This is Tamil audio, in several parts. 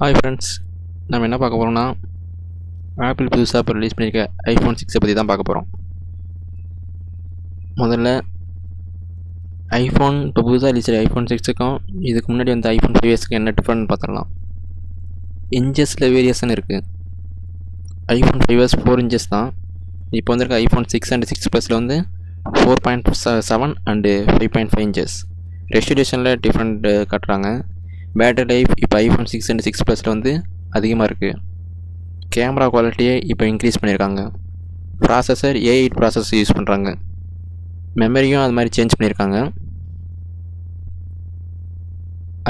ஹாய் ஃப்ரெண்ட்ஸ், நம்ம என்ன பார்க்க போகிறோம்னா ஆப்பிள் புதுசாக இப்போ ரிலீஸ் பண்ணியிருக்க ஐஃபோன் 6 பற்றி தான் பார்க்க போகிறோம். முதல்ல ஐஃபோன் இப்போ புதுசாக ரிலீஸ் ஐஃபோன் 6க்கும் இதுக்கு முன்னாடி வந்து ஐஃபோன் 5க்கு என்ன டிஃப்ரெண்ட் பார்த்துடலாம். இன்ச்சஸில் வேரியேஷன் இருக்குது. ஐஃபோன் 5s 4 inches தான். இப்போ வந்திருக்க ஐஃபோன் 6 அண்ட் 6 ப்ளஸில் வந்து 4.7 அண்டு 5.5 inches. ரெஸ்டிடேஷனில் டிஃப்ரெண்ட் காட்டுறாங்க. பேட்டரி லைஃப் இப்போ ஐஃபோன் 6 அண்ட் 6 ப்ளஸில் வந்து அதிகமாக இருக்குது. கேமரா குவாலிட்டியை இப்போ இன்க்ரீஸ் பண்ணியிருக்காங்க. ப்ராசஸர் A8 ப்ராசஸர் யூஸ் பண்ணுறாங்க. மெமரியும் அது மாதிரி சேஞ்ச் பண்ணியிருக்காங்க.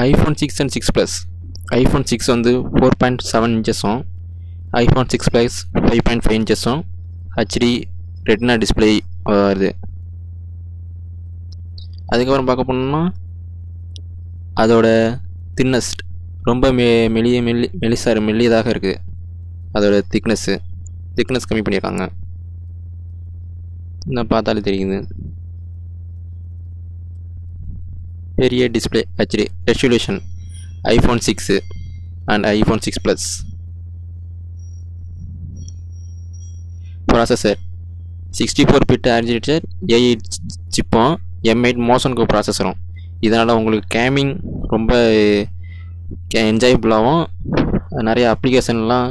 ஐஃபோன் 6 அண்ட் 6 ப்ளஸ் ஐஃபோன் 6 வந்து 4.7 inchஸும் ஐஃபோன் 6 ப்ளஸ் 5.5 inchஸும் HD ரெட்டினா டிஸ்பிளே வருது. அதுக்கப்புறம் பார்க்க போனோம்னா அதோட தின்னஸ்ட் ரொம்ப மெல்லியதாக இருக்குது. அதோட திக்னஸ் கம்மி பண்ணியிருக்காங்க. இன்னும் பார்த்தாலே தெரியுது. பெரிய display HD resolution iPhone 6 and iPhone 6 plus. Processor 64-bit architecture A8 சிப்பும் M8 மோஷன் ப்ராசஸரும். இதனால் உங்களுக்கு கேமிங் ரொம்ப என்ஜாயபுளாகவும் நிறைய அப்ளிகேஷன்லாம்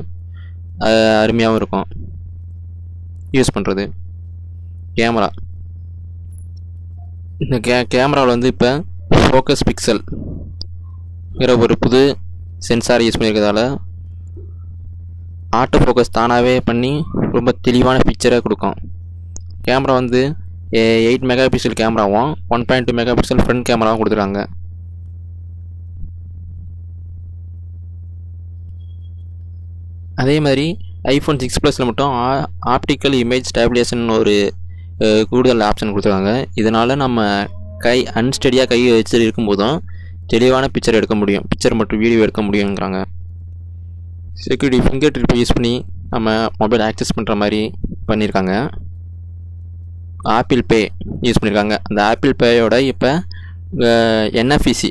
அருமையாகவும் இருக்கும் யூஸ் பண்ணுறது. இந்த கேமராவில் வந்து இப்போ ஃபோக்கஸ் பிக்சல்ங்கிற ஒரு புது சென்சார் யூஸ் பண்ணியிருக்கிறதால ஆட்டோ ஃபோக்கஸ் தானாகவே பண்ணி ரொம்ப தெளிவான பிக்சரை கொடுக்கும். கேமரா வந்து 8 மெகாபிக்சல் கேமராவும் 1.2 மெகாபிக்சல் ஃப்ரண்ட் கேமராவும் கொடுத்துருக்காங்க. அதே மாதிரி ஐஃபோன் 6 ப்ளஸில் மட்டும் ஆப்டிக்கல் இமேஜ் ஸ்டேபிலேஷன் ஒரு கூடுதல் ஆப்ஷன் கொடுத்துருக்காங்க. இதனால் நம்ம அன்ஸ்டடியாக கை வச்சு இருக்கும்போதும் தெளிவான பிக்சர் எடுக்க முடியும், பிக்சர் மற்றும் வீடியோ எடுக்க முடியுங்கிறாங்க. செக்யூரிட்டி ஃபிங்கர் டிப்பை யூஸ் பண்ணி நம்ம மொபைல் ஆக்சஸ் பண்ணுற மாதிரி பண்ணியிருக்காங்க. ஆப்பிள் பே யூஸ் பண்ணியிருக்காங்க. அந்த ஆப்பிள் பேயோட இப்போ NFC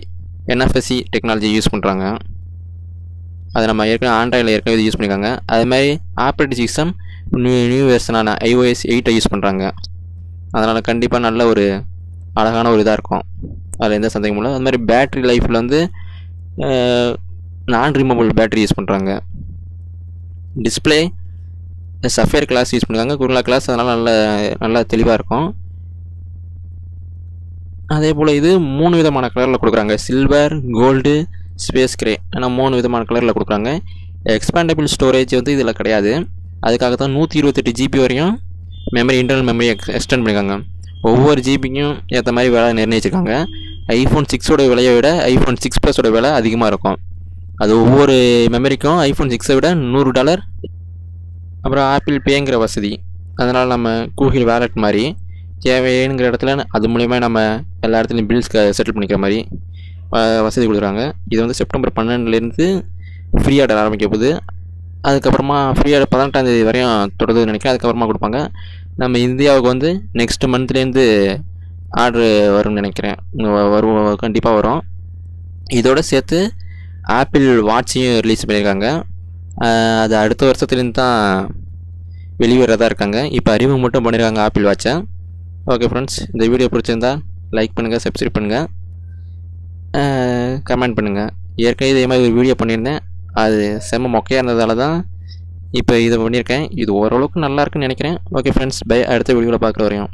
டெக்னாலஜி யூஸ் பண்ணுறாங்க. அதை நம்ம ஆண்ட்ராய்டில் ஏற்கனவே யூஸ் பண்ணியிருக்காங்க. அதுமாதிரி ஆப்ரேட்டிங் சிஸ்டம் நியூ வெர்ஷனான iOS 8 யூஸ் பண்ணுறாங்க. அதனால் கண்டிப்பாக நல்ல ஒரு அழகான ஒரு இதாக இருக்கும். அதில் எந்த சந்தேகமும் இல்லை. அது மாதிரி பேட்ரி லைஃப்பில் வந்து நான் ரிமூவபிள் பேட்ரி யூஸ் பண்ணுறாங்க. டிஸ்பிளே சஃபேர் கிளாஸ் யூஸ் பண்ணியிருக்காங்க, குருலா கிளாஸ். அதனால் நல்லா தெளிவாக இருக்கும். அதே போல் இது 3 விதமான கலரில் கொடுக்குறாங்க. Silver, gold, space grey. ஆனால் 3 விதமான கலரில் கொடுக்குறாங்க. எக்ஸ்பேண்டபிள் ஸ்டோரேஜ் வந்து இதில் கிடையாது. அதுக்காக தான் 128 GB வரையும் இன்டர்னல் மெமரி எக்ஸ்டெண்ட் பண்ணியிருக்காங்க. ஒவ்வொரு ஜிபிக்கும் ஏற்ற மாதிரி விலை நிர்ணயிச்சிருக்காங்க. ஐஃபோன் 6ஓட விலையை விட ஐஃபோன் 6 ப்ளஸோட விலை அதிகமாக இருக்கும். அது ஒவ்வொரு மெமரிக்கும் ஐஃபோன் 6ஐ விட $100. அப்புறம் ஆப்பிள் பேங்கிற வசதி. அதனால் நம்ம கூகுள் வேலட் மாதிரி தேவைங்கிற இடத்துல அது மூலிமா நம்ம எல்லா இடத்துலையும் பில்ஸ் செட்டில் பண்ணிக்கிற மாதிரி வசதி கொடுக்குறாங்க. இது வந்து செப்டம்பர் 12லேருந்து ஃப்ரீ ஆர்டர் ஆரம்பிக்க போகுது. அதுக்கப்புறமா ஃப்ரீ ஆர்டர் 18ஆம் தேதி வரையும் தொடருதுன்னு நினைக்கிறேன். அதுக்கப்புறமா கொடுப்பாங்க. நம்ம இந்தியாவுக்கு வந்து நெக்ஸ்ட் மந்த்லேருந்து ஆர்டரு வரும்னு நினைக்கிறேன். கண்டிப்பாக வரும். இதோடு சேர்த்து ஆப்பிள் வாட்சையும் ரிலீஸ் பண்ணியிருக்காங்க. அது அடுத்த வருஷத்துலேருந்து தான் வெளிவரதாக இருக்காங்க. இப்போ அறிமுகம் மட்டும் பண்ணியிருக்காங்க ஆப்பிள் வாட்சை. ஓகே ஃப்ரெண்ட்ஸ், இந்த வீடியோ பிடிச்சிருந்தா லைக் பண்ணுங்கள், சப்ஸ்கிரைப் பண்ணுங்கள், கமெண்ட் பண்ணுங்கள். ஏற்கனவே இதே மாதிரி ஒரு வீடியோ பண்ணியிருந்தேன். அது செம்ம மொக்கையாக இருந்ததால தான் இப்போ இதை பண்ணியிருக்கேன். இது ஓரளவுக்கு நல்லா இருக்குன்னு நினைக்கிறேன். Okay friends, bye. அடுத்த வீடியோவில் பார்க்குற வரையும்